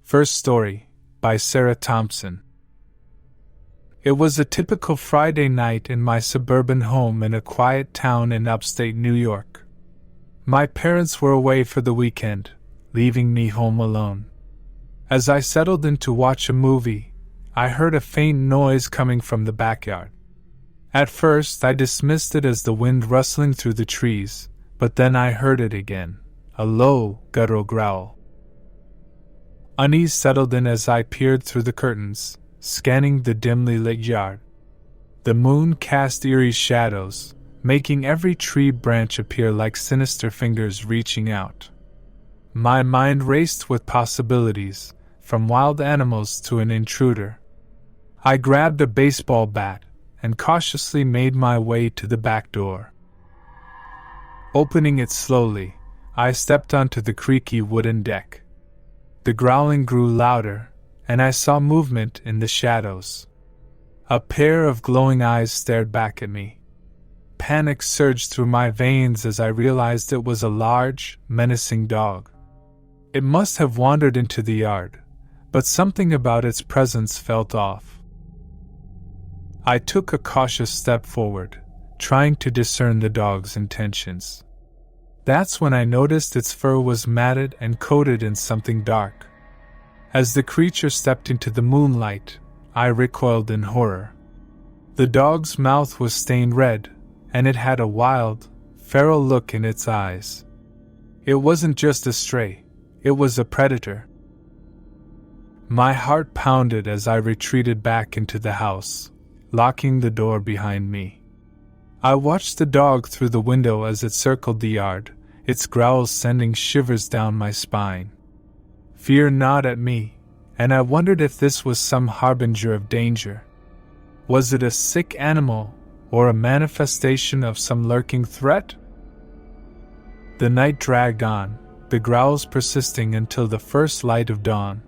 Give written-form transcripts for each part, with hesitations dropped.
First story, by Sarah Thompson. It was a typical Friday night in my suburban home in a quiet town in upstate New York. My parents were away for the weekend, leaving me home alone. As I settled in to watch a movie, I heard a faint noise coming from the backyard. At first, I dismissed it as the wind rustling through the trees, but then I heard it again, a low, guttural growl. Unease settled in as I peered through the curtains, scanning the dimly lit yard. The moon cast eerie shadows, making every tree branch appear like sinister fingers reaching out. My mind raced with possibilities, from wild animals to an intruder. I grabbed a baseball bat and cautiously made my way to the back door. Opening it slowly, I stepped onto the creaky wooden deck. The growling grew louder, and I saw movement in the shadows. A pair of glowing eyes stared back at me. Panic surged through my veins as I realized it was a large, menacing dog. It must have wandered into the yard, but something about its presence felt off. I took a cautious step forward, trying to discern the dog's intentions. That's when I noticed its fur was matted and coated in something dark. As the creature stepped into the moonlight, I recoiled in horror. The dog's mouth was stained red, and it had a wild, feral look in its eyes. It wasn't just a stray, it was a predator. My heart pounded as I retreated back into the house, locking the door behind me. I watched the dog through the window as it circled the yard, its growls sending shivers down my spine. Fear gnawed at me, and I wondered if this was some harbinger of danger. Was it a sick animal, or a manifestation of some lurking threat? The night dragged on, the growls persisting until the first light of dawn.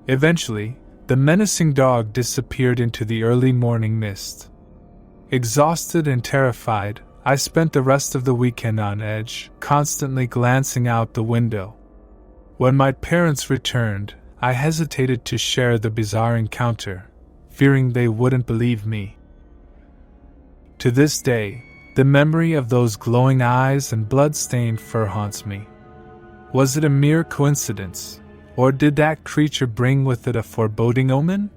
Eventually, the menacing dog disappeared into the early morning mist. Exhausted and terrified, I spent the rest of the weekend on edge, constantly glancing out the window. When my parents returned, I hesitated to share the bizarre encounter, fearing they wouldn't believe me. To this day, the memory of those glowing eyes and blood-stained fur haunts me. Was it a mere coincidence, or did that creature bring with it a foreboding omen?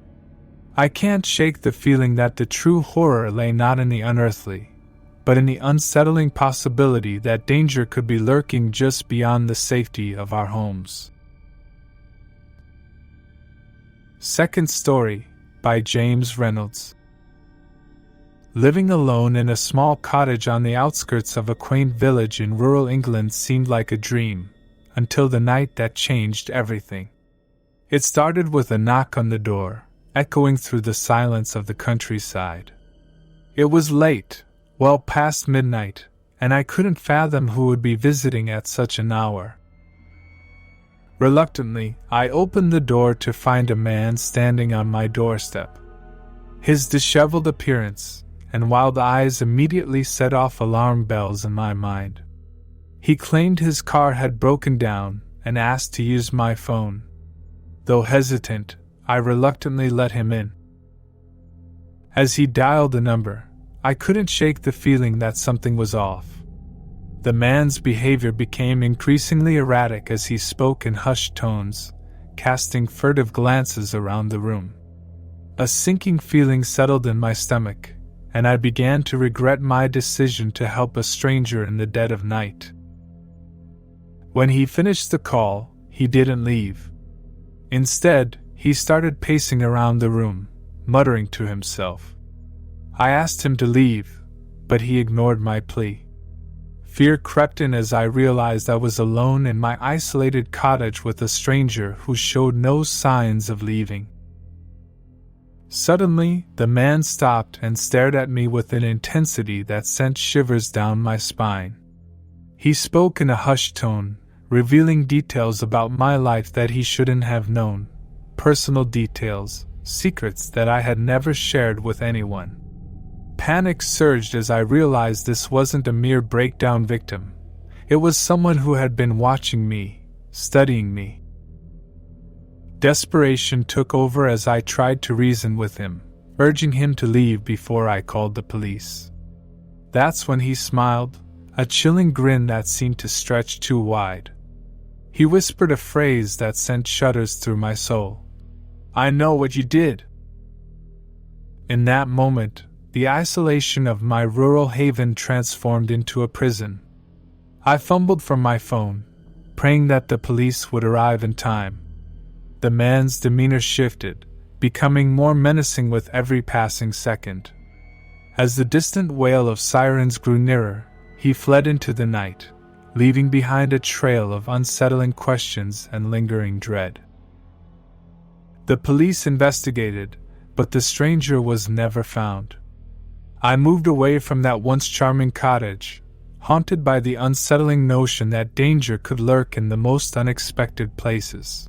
I can't shake the feeling that the true horror lay not in the unearthly, but in the unsettling possibility that danger could be lurking just beyond the safety of our homes. Second story, by James Reynolds. Living alone in a small cottage on the outskirts of a quaint village in rural England seemed like a dream, until the night that changed everything. It started with a knock on the door, echoing through the silence of the countryside. It was late, well past midnight, and I couldn't fathom who would be visiting at such an hour. Reluctantly, I opened the door to find a man standing on my doorstep. His disheveled appearance and wild eyes immediately set off alarm bells in my mind. He claimed his car had broken down and asked to use my phone. Though hesitant, I reluctantly let him in. As he dialed the number, I couldn't shake the feeling that something was off. The man's behavior became increasingly erratic as he spoke in hushed tones, casting furtive glances around the room. A sinking feeling settled in my stomach, and I began to regret my decision to help a stranger in the dead of night. When he finished the call, he didn't leave. Instead, he started pacing around the room, muttering to himself. I asked him to leave, but he ignored my plea. Fear crept in as I realized I was alone in my isolated cottage with a stranger who showed no signs of leaving. Suddenly, the man stopped and stared at me with an intensity that sent shivers down my spine. He spoke in a hushed tone, revealing details about my life that he shouldn't have known, personal details, secrets that I had never shared with anyone. Panic surged as I realized this wasn't a mere breakdown victim. It was someone who had been watching me, studying me. Desperation took over as I tried to reason with him, urging him to leave before I called the police. That's when he smiled, a chilling grin that seemed to stretch too wide. He whispered a phrase that sent shudders through my soul. "I know what you did." In that moment, the isolation of my rural haven transformed into a prison. I fumbled for my phone, praying that the police would arrive in time. The man's demeanor shifted, becoming more menacing with every passing second. As the distant wail of sirens grew nearer, he fled into the night, leaving behind a trail of unsettling questions and lingering dread. The police investigated, but the stranger was never found. I moved away from that once charming cottage, haunted by the unsettling notion that danger could lurk in the most unexpected places.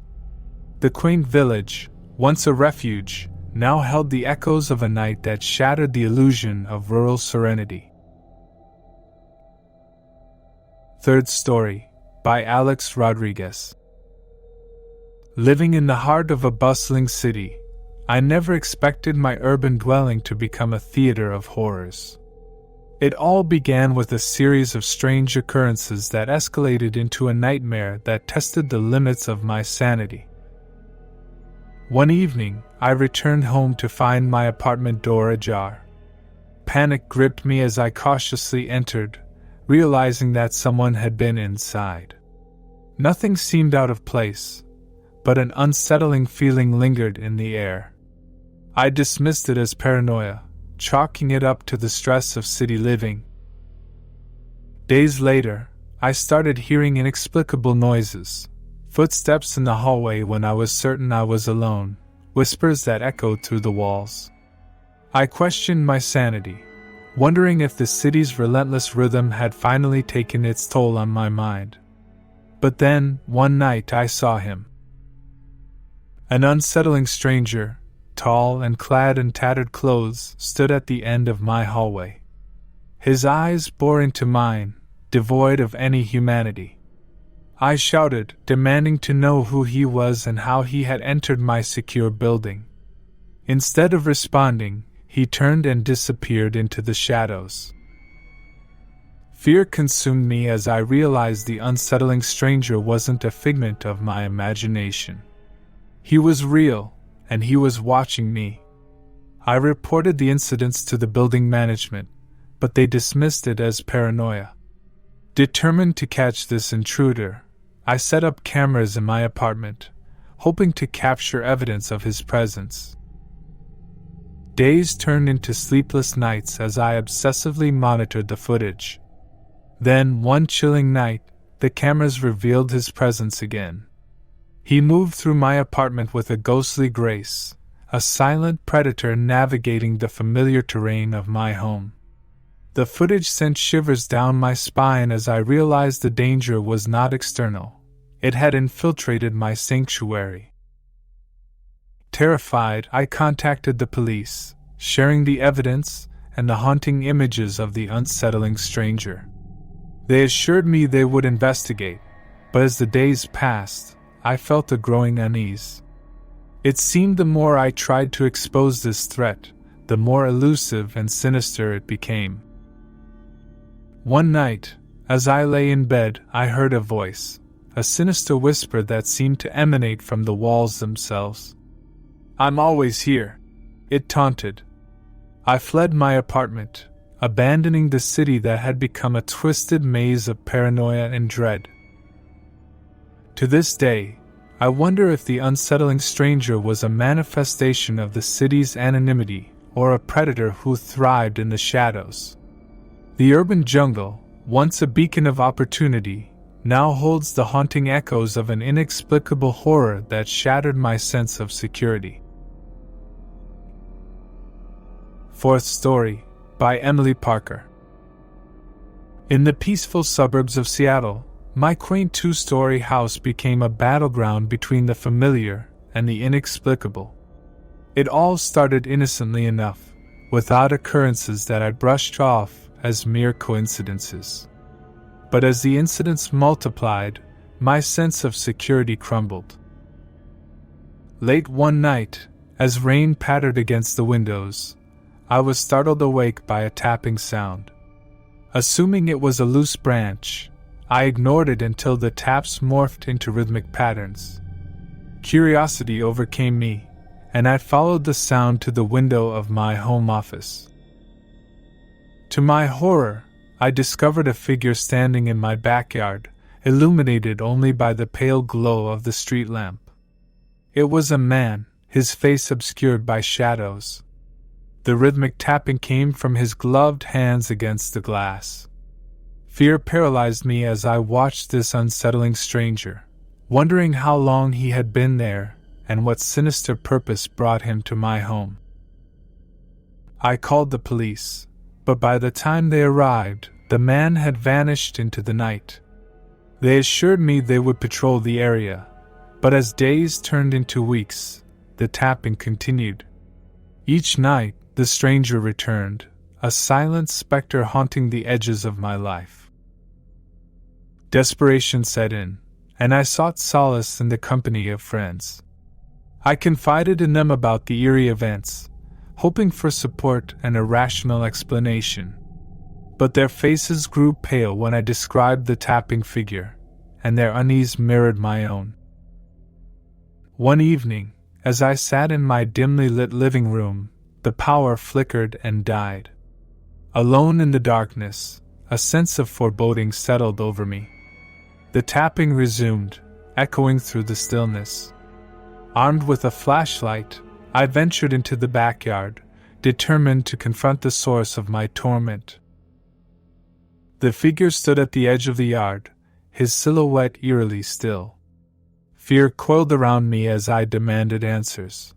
The quaint village, once a refuge, now held the echoes of a night that shattered the illusion of rural serenity. Third Story, by Alex Rodriguez. Living in the heart of a bustling city, I never expected my urban dwelling to become a theater of horrors. It all began with a series of strange occurrences that escalated into a nightmare that tested the limits of my sanity. One evening, I returned home to find my apartment door ajar. Panic gripped me as I cautiously entered, realizing that someone had been inside. Nothing seemed out of place, but an unsettling feeling lingered in the air. I dismissed it as paranoia, chalking it up to the stress of city living. Days later, I started hearing inexplicable noises, footsteps in the hallway when I was certain I was alone, whispers that echoed through the walls. I questioned my sanity, wondering if the city's relentless rhythm had finally taken its toll on my mind. But then, one night I saw him. An unsettling stranger, tall and clad in tattered clothes, stood at the end of my hallway. His eyes bored into mine, devoid of any humanity. I shouted, demanding to know who he was and how he had entered my secure building. Instead of responding, he turned and disappeared into the shadows. Fear consumed me as I realized the unsettling stranger wasn't a figment of my imagination. He was real, and he was watching me. I reported the incidents to the building management, but they dismissed it as paranoia. Determined to catch this intruder, I set up cameras in my apartment, hoping to capture evidence of his presence. Days turned into sleepless nights as I obsessively monitored the footage. Then, one chilling night, the cameras revealed his presence again. He moved through my apartment with a ghostly grace, a silent predator navigating the familiar terrain of my home. The footage sent shivers down my spine as I realized the danger was not external. It had infiltrated my sanctuary. Terrified, I contacted the police, sharing the evidence and the haunting images of the unsettling stranger. They assured me they would investigate, but as the days passed, I felt a growing unease. It seemed the more I tried to expose this threat, the more elusive and sinister it became. One night, as I lay in bed, I heard a voice, a sinister whisper that seemed to emanate from the walls themselves. "I'm always here," it taunted. I fled my apartment, abandoning the city that had become a twisted maze of paranoia and dread. To this day, I wonder if the unsettling stranger was a manifestation of the city's anonymity or a predator who thrived in the shadows. The urban jungle, once a beacon of opportunity, now holds the haunting echoes of an inexplicable horror that shattered my sense of security. Fourth Story, by Emily Parker. In the peaceful suburbs of Seattle, my quaint two-story house became a battleground between the familiar and the inexplicable. It all started innocently enough, with odd occurrences that I brushed off as mere coincidences. But as the incidents multiplied, my sense of security crumbled. Late one night, as rain pattered against the windows, I was startled awake by a tapping sound. Assuming it was a loose branch, I ignored it until the taps morphed into rhythmic patterns. Curiosity overcame me, and I followed the sound to the window of my home office. To my horror, I discovered a figure standing in my backyard, illuminated only by the pale glow of the street lamp. It was a man, his face obscured by shadows. The rhythmic tapping came from his gloved hands against the glass. Fear paralyzed me as I watched this unsettling stranger, wondering how long he had been there and what sinister purpose brought him to my home. I called the police, but by the time they arrived, the man had vanished into the night. They assured me they would patrol the area, but as days turned into weeks, the tapping continued. Each night, the stranger returned, a silent specter haunting the edges of my life. Desperation set in, and I sought solace in the company of friends. I confided in them about the eerie events, hoping for support and a rational explanation. But their faces grew pale when I described the tapping figure, and their unease mirrored my own. One evening, as I sat in my dimly lit living room, the power flickered and died. Alone in the darkness, a sense of foreboding settled over me. The tapping resumed, echoing through the stillness. Armed with a flashlight, I ventured into the backyard, determined to confront the source of my torment. The figure stood at the edge of the yard, his silhouette eerily still. Fear coiled around me as I demanded answers.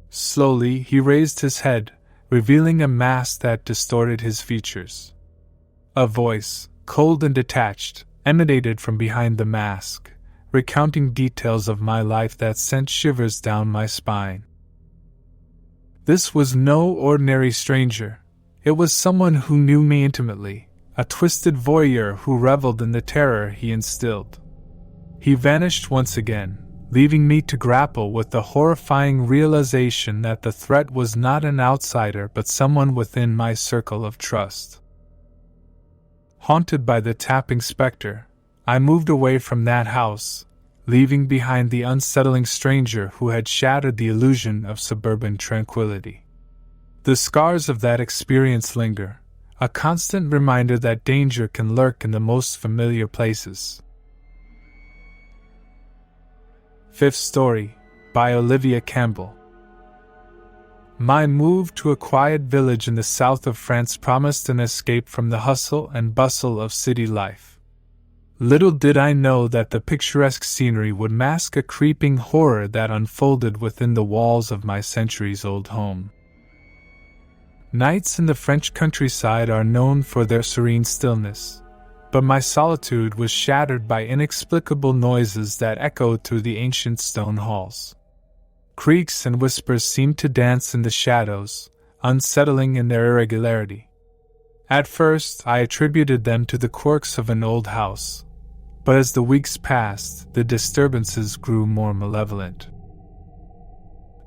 Slowly, he raised his head, revealing a mask that distorted his features. A voice, cold and detached, emanated from behind the mask, recounting details of my life that sent shivers down my spine. This was no ordinary stranger. It was someone who knew me intimately, a twisted voyeur who reveled in the terror he instilled. He vanished once again, leaving me to grapple with the horrifying realization that the threat was not an outsider but someone within my circle of trust. Haunted by the tapping specter, I moved away from that house, leaving behind the unsettling stranger who had shattered the illusion of suburban tranquility. The scars of that experience linger, a constant reminder that danger can lurk in the most familiar places. Fifth Story, by Olivia Campbell. My move to a quiet village in the south of France promised an escape from the hustle and bustle of city life. Little did I know that the picturesque scenery would mask a creeping horror that unfolded within the walls of my centuries-old home. Nights in the French countryside are known for their serene stillness, but my solitude was shattered by inexplicable noises that echoed through the ancient stone halls. Creaks and whispers seemed to dance in the shadows, unsettling in their irregularity. At first, I attributed them to the quirks of an old house, but as the weeks passed, the disturbances grew more malevolent.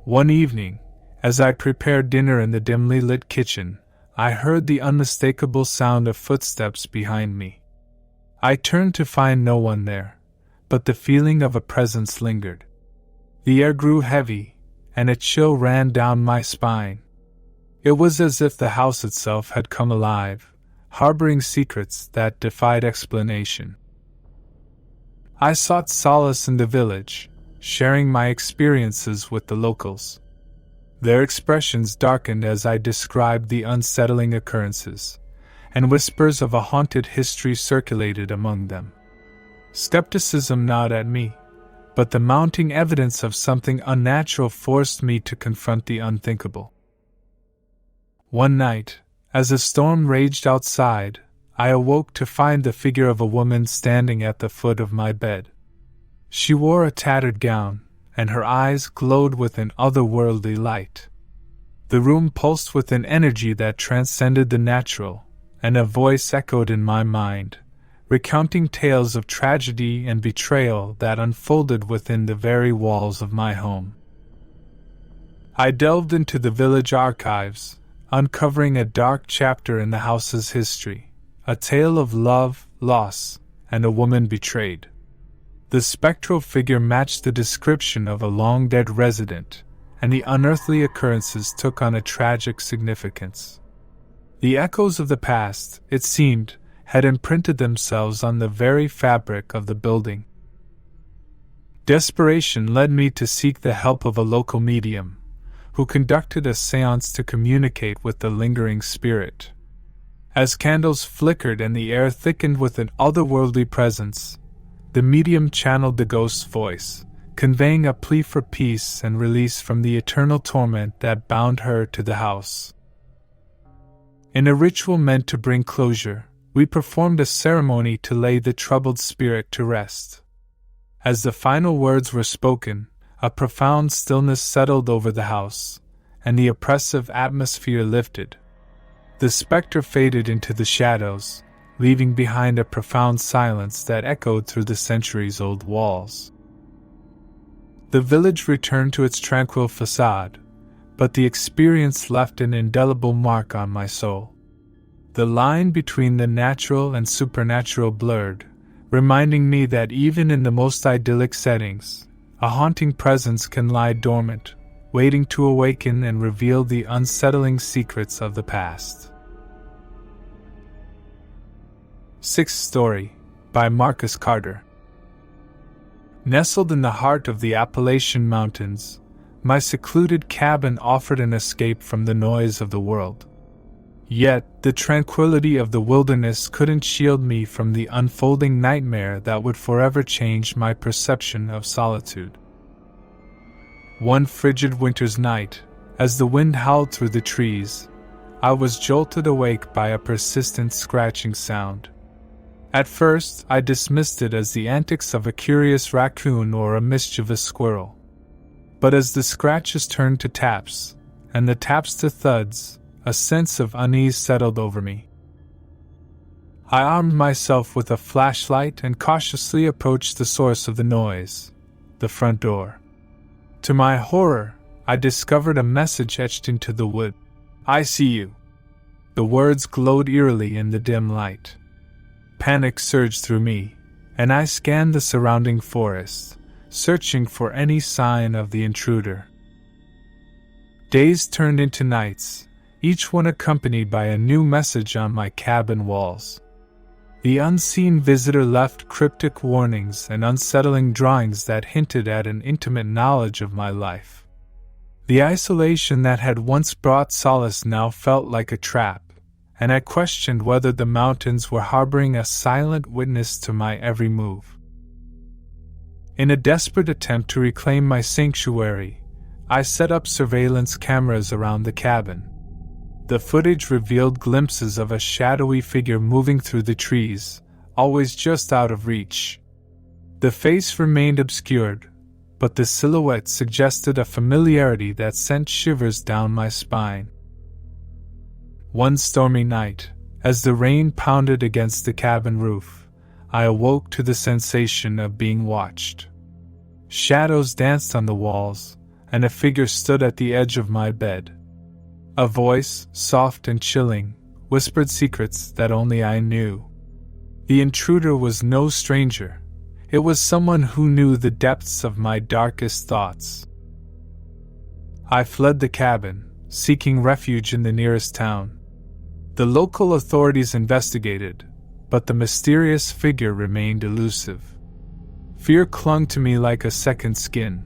One evening, as I prepared dinner in the dimly lit kitchen, I heard the unmistakable sound of footsteps behind me. I turned to find no one there, but the feeling of a presence lingered. The air grew heavy, and a chill ran down my spine. It was as if the house itself had come alive, harboring secrets that defied explanation. I sought solace in the village, sharing my experiences with the locals. Their expressions darkened as I described the unsettling occurrences, and whispers of a haunted history circulated among them. Skepticism gnawed at me, but the mounting evidence of something unnatural forced me to confront the unthinkable. One night, as a storm raged outside, I awoke to find the figure of a woman standing at the foot of my bed. She wore a tattered gown, and her eyes glowed with an otherworldly light. The room pulsed with an energy that transcended the natural, and a voice echoed in my mind, recounting tales of tragedy and betrayal that unfolded within the very walls of my home. I delved into the village archives, uncovering a dark chapter in the house's history, a tale of love, loss, and a woman betrayed. The spectral figure matched the description of a long-dead resident, and the unearthly occurrences took on a tragic significance. The echoes of the past, it seemed, had imprinted themselves on the very fabric of the building. Desperation led me to seek the help of a local medium, who conducted a séance to communicate with the lingering spirit. As candles flickered and the air thickened with an otherworldly presence, the medium channeled the ghost's voice, conveying a plea for peace and release from the eternal torment that bound her to the house. In a ritual meant to bring closure, we performed a ceremony to lay the troubled spirit to rest. As the final words were spoken, a profound stillness settled over the house, and the oppressive atmosphere lifted. The specter faded into the shadows, leaving behind a profound silence that echoed through the centuries-old walls. The village returned to its tranquil facade, but the experience left an indelible mark on my soul. The line between the natural and supernatural blurred, reminding me that even in the most idyllic settings, a haunting presence can lie dormant, waiting to awaken and reveal the unsettling secrets of the past. Sixth Story, by Marcus Carter. Nestled in the heart of the Appalachian Mountains, my secluded cabin offered an escape from the noise of the world. Yet, the tranquility of the wilderness couldn't shield me from the unfolding nightmare that would forever change my perception of solitude. One frigid winter's night, as the wind howled through the trees, I was jolted awake by a persistent scratching sound. At first, I dismissed it as the antics of a curious raccoon or a mischievous squirrel. But as the scratches turned to taps, and the taps to thuds, a sense of unease settled over me. I armed myself with a flashlight and cautiously approached the source of the noise, the front door. To my horror, I discovered a message etched into the wood. "I see you." The words glowed eerily in the dim light. Panic surged through me, and I scanned the surrounding forest, searching for any sign of the intruder. Days turned into nights, each one accompanied by a new message on my cabin walls. The unseen visitor left cryptic warnings and unsettling drawings that hinted at an intimate knowledge of my life. The isolation that had once brought solace now felt like a trap, and I questioned whether the mountains were harboring a silent witness to my every move. In a desperate attempt to reclaim my sanctuary, I set up surveillance cameras around the cabin. The footage revealed glimpses of a shadowy figure moving through the trees, always just out of reach. The face remained obscured, but the silhouette suggested a familiarity that sent shivers down my spine. One stormy night, as the rain pounded against the cabin roof, I awoke to the sensation of being watched. Shadows danced on the walls, and a figure stood at the edge of my bed. A voice, soft and chilling, whispered secrets that only I knew. The intruder was no stranger. It was someone who knew the depths of my darkest thoughts. I fled the cabin, seeking refuge in the nearest town. The local authorities investigated, but the mysterious figure remained elusive. Fear clung to me like a second skin,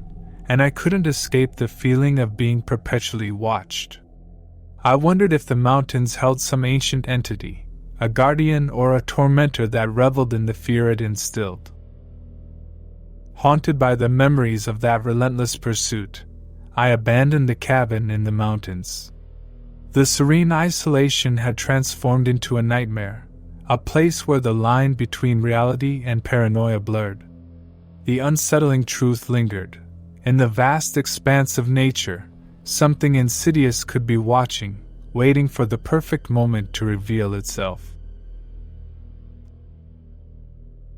and I couldn't escape the feeling of being perpetually watched. I wondered if the mountains held some ancient entity, a guardian or a tormentor that reveled in the fear it instilled. Haunted by the memories of that relentless pursuit, I abandoned the cabin in the mountains. The serene isolation had transformed into a nightmare, a place where the line between reality and paranoia blurred. The unsettling truth lingered. In the vast expanse of nature, something insidious could be watching, waiting for the perfect moment to reveal itself.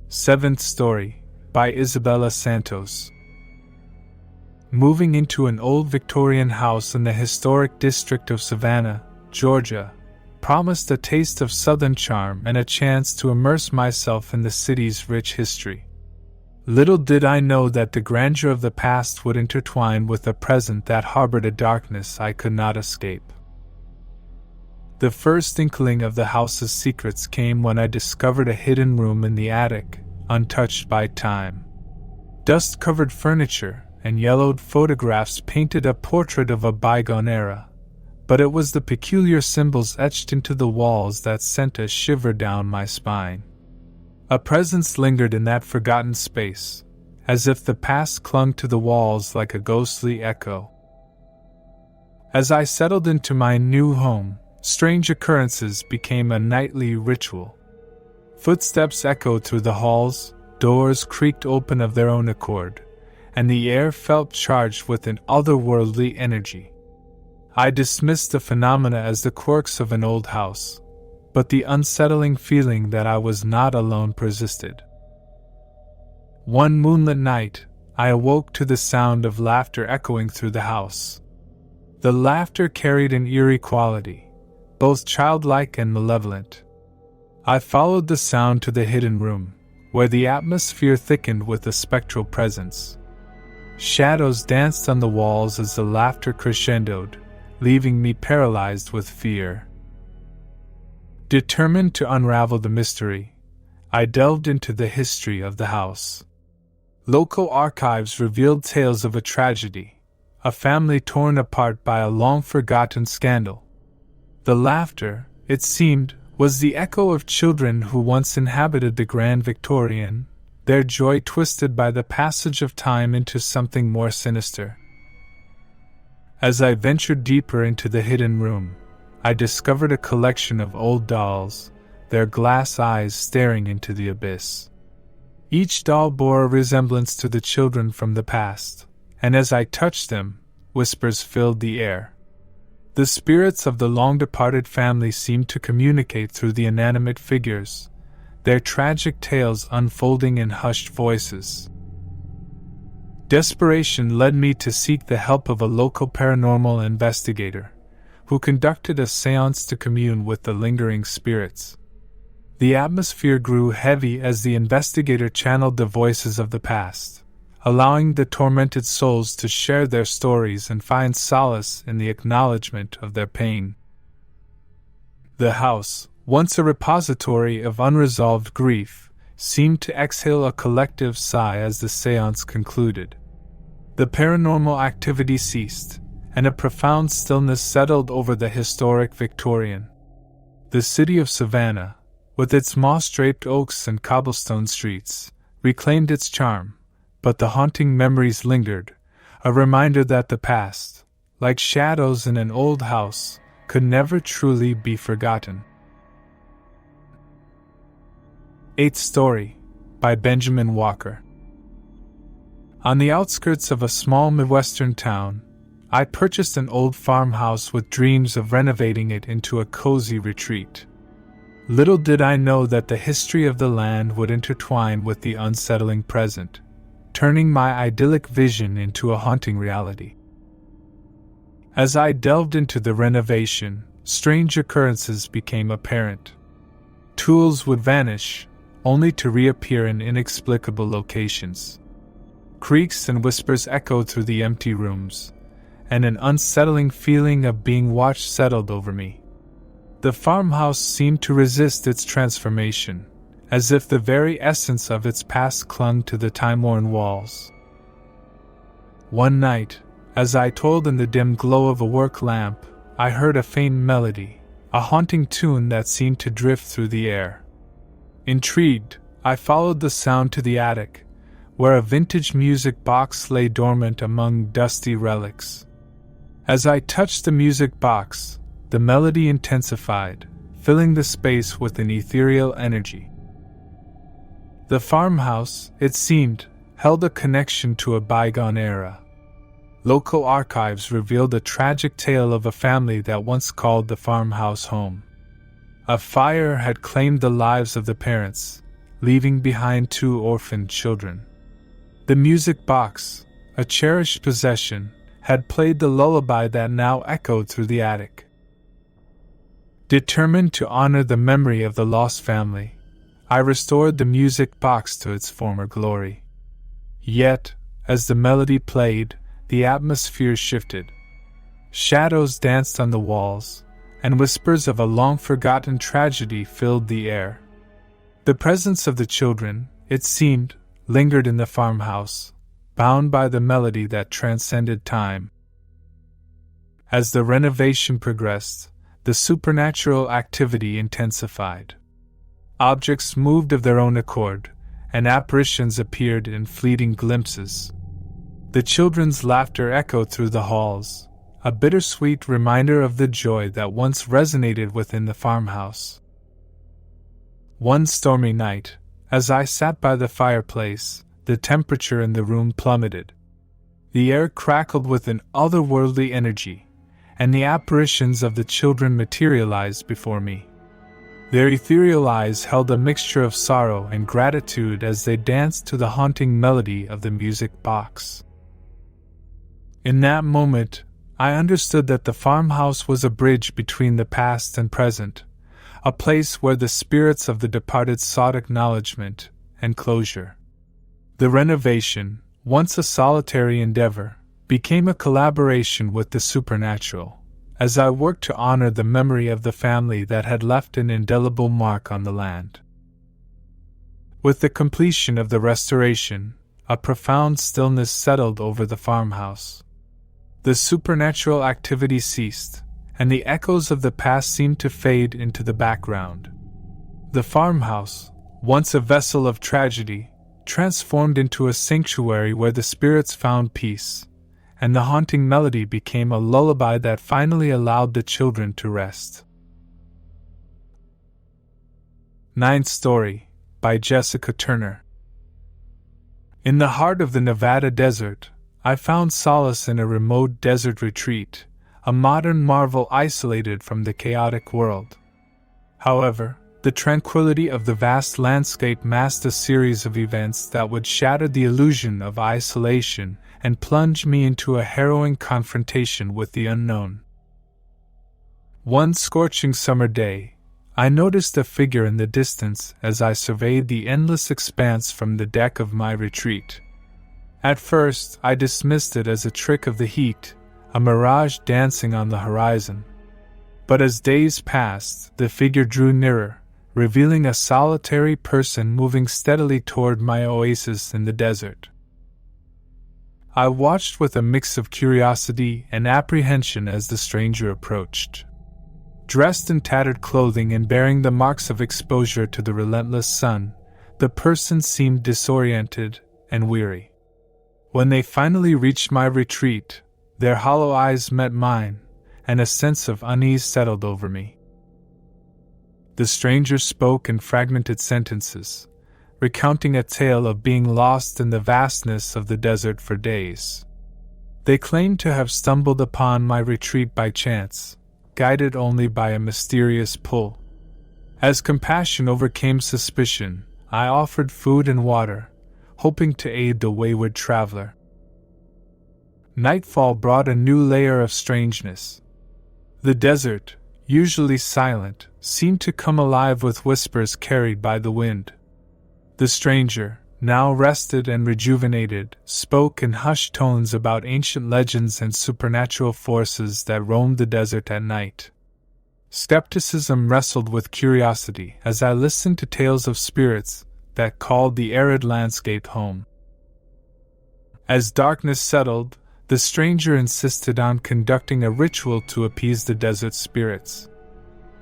Seventh Story, by Isabella Santos. moving into an old Victorian house in the historic district of Savannah, Georgia, promised a taste of Southern charm and a chance to immerse myself in the city's rich history. Little did I know that the grandeur of the past would intertwine with a present that harbored a darkness I could not escape. The first inkling of the house's secrets came when I discovered a hidden room in the attic, untouched by time. Dust-covered furniture and yellowed photographs painted a portrait of a bygone era, but it was the peculiar symbols etched into the walls that sent a shiver down my spine. A presence lingered in that forgotten space, as if the past clung to the walls like a ghostly echo. As I settled into my new home, strange occurrences became a nightly ritual. Footsteps echoed through the halls, doors creaked open of their own accord, and the air felt charged with an otherworldly energy. I dismissed the phenomena as the quirks of an old house, but the unsettling feeling that I was not alone persisted. One moonlit night, I awoke to the sound of laughter echoing through the house. The laughter carried an eerie quality, both childlike and malevolent. I followed the sound to the hidden room, where the atmosphere thickened with a spectral presence. Shadows danced on the walls as the laughter crescendoed, leaving me paralyzed with fear. Determined to unravel the mystery, I delved into the history of the house. Local archives revealed tales of a tragedy, a family torn apart by a long-forgotten scandal. The laughter, it seemed, was the echo of children who once inhabited the Grand Victorian, their joy twisted by the passage of time into something more sinister. As I ventured deeper into the hidden room, I discovered a collection of old dolls, their glass eyes staring into the abyss. Each doll bore a resemblance to the children from the past, and as I touched them, whispers filled the air. The spirits of the long-departed family seemed to communicate through the inanimate figures, their tragic tales unfolding in hushed voices. Desperation led me to seek the help of a local paranormal investigator, who conducted a séance to commune with the lingering spirits. The atmosphere grew heavy as the investigator channeled the voices of the past, allowing the tormented souls to share their stories and find solace in the acknowledgement of their pain. The house, once a repository of unresolved grief, seemed to exhale a collective sigh as the séance concluded. The paranormal activity ceased, and a profound stillness settled over the historic Victorian. The city of Savannah, with its moss-draped oaks and cobblestone streets, reclaimed its charm, but the haunting memories lingered, a reminder that the past, like shadows in an old house, could never truly be forgotten. Eighth Story, by Benjamin Walker. On the outskirts of a small Midwestern town, I purchased an old farmhouse with dreams of renovating it into a cozy retreat. Little did I know that the history of the land would intertwine with the unsettling present, turning my idyllic vision into a haunting reality. As I delved into the renovation, strange occurrences became apparent. Tools would vanish, only to reappear in inexplicable locations. Creaks and whispers echoed through the empty rooms, and an unsettling feeling of being watched settled over me. The farmhouse seemed to resist its transformation, as if the very essence of its past clung to the time-worn walls. One night, as I toiled in the dim glow of a work lamp, I heard a faint melody, a haunting tune that seemed to drift through the air. Intrigued, I followed the sound to the attic, where a vintage music box lay dormant among dusty relics. As I touched the music box, the melody intensified, filling the space with an ethereal energy. The farmhouse, it seemed, held a connection to a bygone era. Local archives revealed a tragic tale of a family that once called the farmhouse home. A fire had claimed the lives of the parents, leaving behind 2 orphaned children. The music box, a cherished possession, had played the lullaby that now echoed through the attic. Determined to honor the memory of the lost family, I restored the music box to its former glory. Yet, as the melody played, the atmosphere shifted. Shadows danced on the walls, and whispers of a long-forgotten tragedy filled the air. The presence of the children, it seemed, lingered in the farmhouse, bound by the melody that transcended time. As the renovation progressed, the supernatural activity intensified. Objects moved of their own accord, and apparitions appeared in fleeting glimpses. The children's laughter echoed through the halls, a bittersweet reminder of the joy that once resonated within the farmhouse. One stormy night, as I sat by the fireplace, the temperature in the room plummeted. The air crackled with an otherworldly energy, and the apparitions of the children materialized before me. Their ethereal eyes held a mixture of sorrow and gratitude as they danced to the haunting melody of the music box. In that moment, I understood that the farmhouse was a bridge between the past and present, a place where the spirits of the departed sought acknowledgement and closure. The renovation, once a solitary endeavor, became a collaboration with the supernatural, as I worked to honor the memory of the family that had left an indelible mark on the land. With the completion of the restoration, a profound stillness settled over the farmhouse. The supernatural activity ceased, and the echoes of the past seemed to fade into the background. The farmhouse, once a vessel of tragedy, transformed into a sanctuary where the spirits found peace, and the haunting melody became a lullaby that finally allowed the children to rest. Ninth Story, by Jessica Turner. In the heart of the Nevada desert, I found solace in a remote desert retreat, a modern marvel isolated from the chaotic world. However, the tranquility of the vast landscape masked a series of events that would shatter the illusion of isolation and plunge me into a harrowing confrontation with the unknown. One scorching summer day, I noticed a figure in the distance as I surveyed the endless expanse from the deck of my retreat. At first, I dismissed it as a trick of the heat, a mirage dancing on the horizon. But as days passed, the figure drew nearer, revealing a solitary person moving steadily toward my oasis in the desert. I watched with a mix of curiosity and apprehension as the stranger approached. Dressed in tattered clothing and bearing the marks of exposure to the relentless sun, the person seemed disoriented and weary. When they finally reached my retreat, their hollow eyes met mine, and a sense of unease settled over me. The stranger spoke in fragmented sentences, recounting a tale of being lost in the vastness of the desert for days. They claimed to have stumbled upon my retreat by chance, guided only by a mysterious pull. As compassion overcame suspicion, I offered food and water, hoping to aid the wayward traveler. Nightfall brought a new layer of strangeness. The desert, usually silent, seemed to come alive with whispers carried by the wind. The stranger, now rested and rejuvenated, spoke in hushed tones about ancient legends and supernatural forces that roamed the desert at night. Skepticism wrestled with curiosity as I listened to tales of spirits that called the arid landscape home. As darkness settled, the stranger insisted on conducting a ritual to appease the desert spirits.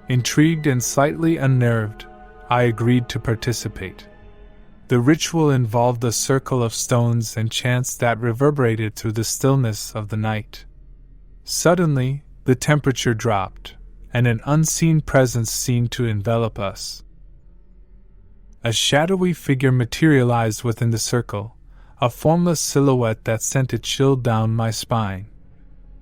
Intrigued and slightly unnerved, I agreed to participate. The ritual involved a circle of stones and chants that reverberated through the stillness of the night. Suddenly, the temperature dropped, and an unseen presence seemed to envelop us. A shadowy figure materialized within the circle, a formless silhouette that sent a chill down my spine.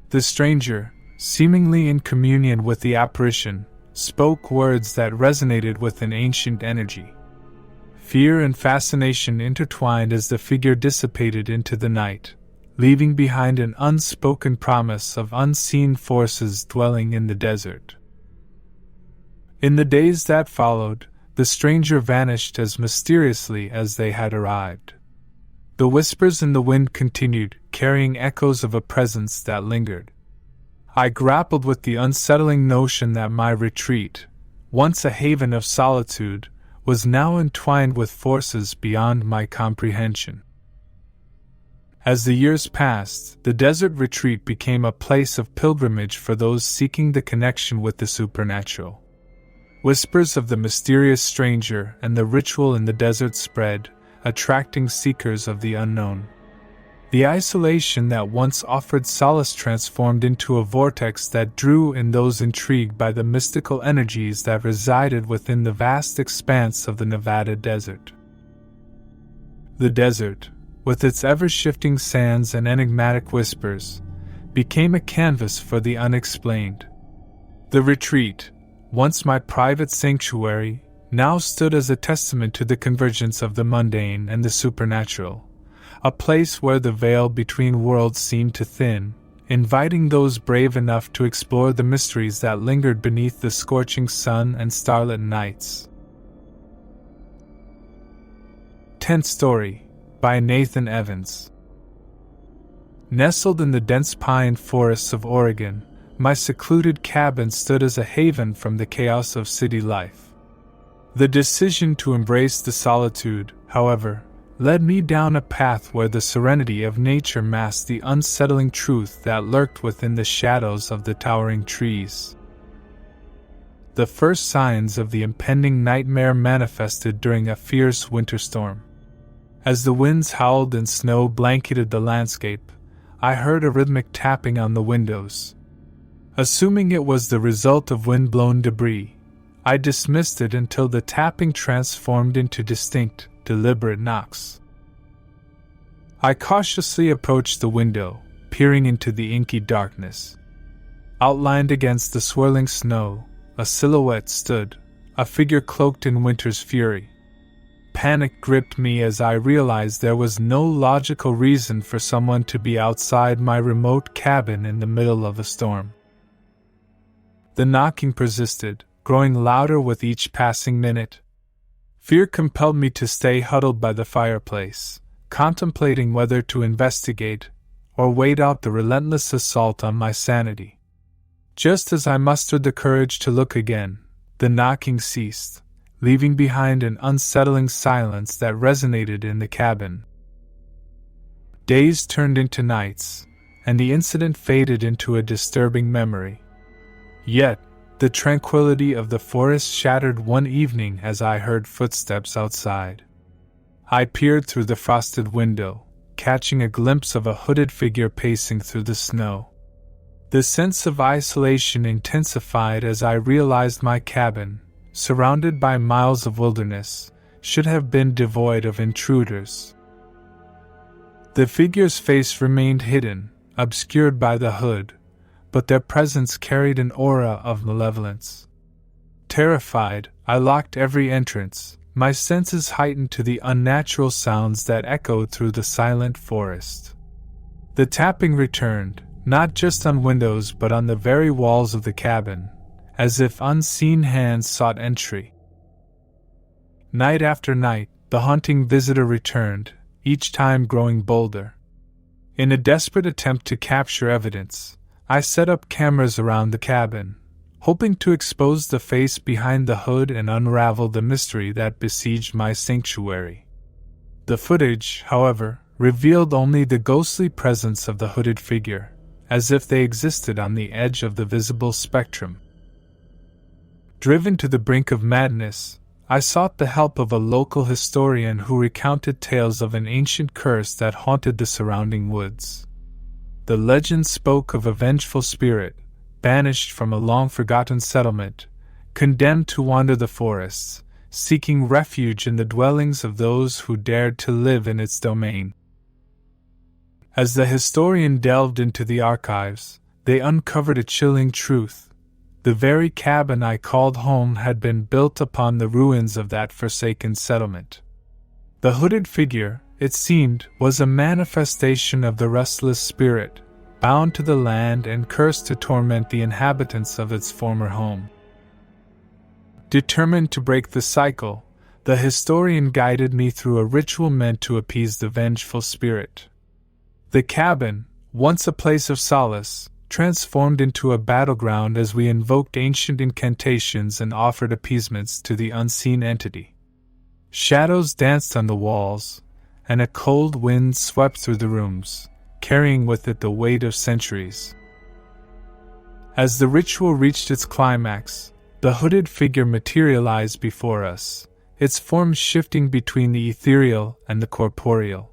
The stranger, seemingly in communion with the apparition, spoke words that resonated with an ancient energy. Fear and fascination intertwined as the figure dissipated into the night, leaving behind an unspoken promise of unseen forces dwelling in the desert. In the days that followed, the stranger vanished as mysteriously as they had arrived. The whispers in the wind continued, carrying echoes of a presence that lingered. I grappled with the unsettling notion that my retreat, once a haven of solitude, was now entwined with forces beyond my comprehension. As the years passed, the desert retreat became a place of pilgrimage for those seeking the connection with the supernatural. Whispers of the mysterious stranger and the ritual in the desert spread, attracting seekers of the unknown. The isolation that once offered solace transformed into a vortex that drew in those intrigued by the mystical energies that resided within the vast expanse of the Nevada desert. The desert, with its ever-shifting sands and enigmatic whispers, became a canvas for the unexplained. The retreat, once my private sanctuary, now stood as a testament to the convergence of the mundane and the supernatural, a place where the veil between worlds seemed to thin, inviting those brave enough to explore the mysteries that lingered beneath the scorching sun and starlit nights. 10th Story by Nathan Evans. Nestled in the dense pine forests of Oregon, my secluded cabin stood as a haven from the chaos of city life. The decision to embrace the solitude, however, led me down a path where the serenity of nature masked the unsettling truth that lurked within the shadows of the towering trees. The first signs of the impending nightmare manifested during a fierce winter storm. As the winds howled and snow blanketed the landscape, I heard a rhythmic tapping on the windows. Assuming it was the result of wind-blown debris, I dismissed it until the tapping transformed into distinct, deliberate knocks. I cautiously approached the window, peering into the inky darkness. Outlined against the swirling snow, a silhouette stood, a figure cloaked in winter's fury. Panic gripped me as I realized there was no logical reason for someone to be outside my remote cabin in the middle of a storm. The knocking persisted, growing louder with each passing minute. Fear compelled me to stay huddled by the fireplace, contemplating whether to investigate or wait out the relentless assault on my sanity. Just as I mustered the courage to look again, the knocking ceased, leaving behind an unsettling silence that resonated in the cabin. Days turned into nights, and the incident faded into a disturbing memory. Yet, the tranquility of the forest shattered one evening as I heard footsteps outside. I peered through the frosted window, catching a glimpse of a hooded figure pacing through the snow. The sense of isolation intensified as I realized my cabin, surrounded by miles of wilderness, should have been devoid of intruders. The figure's face remained hidden, obscured by the hood, but their presence carried an aura of malevolence. Terrified, I locked every entrance, my senses heightened to the unnatural sounds that echoed through the silent forest. The tapping returned, not just on windows but on the very walls of the cabin, as if unseen hands sought entry. Night after night, the haunting visitor returned, each time growing bolder. In a desperate attempt to capture evidence, I set up cameras around the cabin, hoping to expose the face behind the hood and unravel the mystery that besieged my sanctuary. The footage, however, revealed only the ghostly presence of the hooded figure, as if they existed on the edge of the visible spectrum. Driven to the brink of madness, I sought the help of a local historian who recounted tales of an ancient curse that haunted the surrounding woods. The legend spoke of a vengeful spirit, banished from a long-forgotten settlement, condemned to wander the forests, seeking refuge in the dwellings of those who dared to live in its domain. As the historian delved into the archives, they uncovered a chilling truth. The very cabin I called home had been built upon the ruins of that forsaken settlement. The hooded figure, it seemed, was a manifestation of the restless spirit, bound to the land and cursed to torment the inhabitants of its former home. Determined to break the cycle, the historian guided me through a ritual meant to appease the vengeful spirit. The cabin, once a place of solace, transformed into a battleground as we invoked ancient incantations and offered appeasements to the unseen entity. Shadows danced on the walls, and a cold wind swept through the rooms, carrying with it the weight of centuries. As the ritual reached its climax, the hooded figure materialized before us, its form shifting between the ethereal and the corporeal.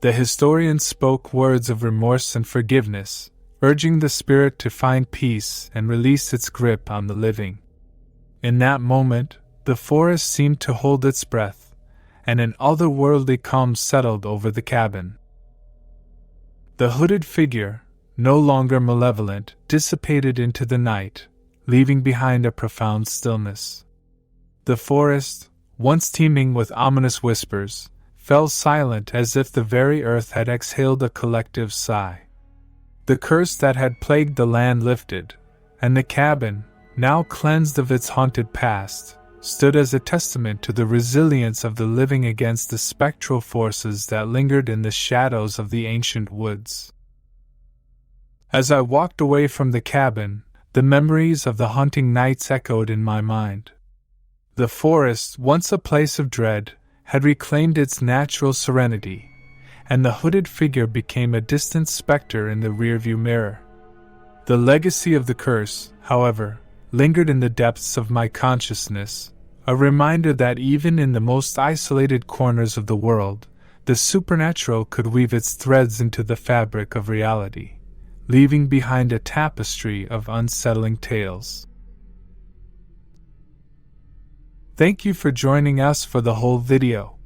The historian spoke words of remorse and forgiveness, urging the spirit to find peace and release its grip on the living. In that moment, the forest seemed to hold its breath, and an otherworldly calm settled over the cabin. The hooded figure, no longer malevolent, dissipated into the night, leaving behind a profound stillness. The forest, once teeming with ominous whispers, fell silent as if the very earth had exhaled a collective sigh. The curse that had plagued the land lifted, and the cabin, now cleansed of its haunted past, stood as a testament to the resilience of the living against the spectral forces that lingered in the shadows of the ancient woods. As I walked away from the cabin, the memories of the haunting nights echoed in my mind. The forest, once a place of dread, had reclaimed its natural serenity, and the hooded figure became a distant specter in the rearview mirror. The legacy of the curse, however, lingered in the depths of my consciousness, a reminder that even in the most isolated corners of the world, the supernatural could weave its threads into the fabric of reality, leaving behind a tapestry of unsettling tales. Thank you for joining us for the whole video.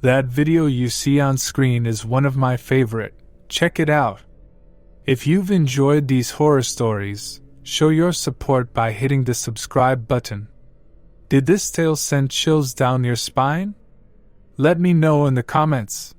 That video you see on screen is one of my favorite. Check it out. If you've enjoyed these horror stories, show your support by hitting the subscribe button. Did this tale send chills down your spine? Let me know in the comments.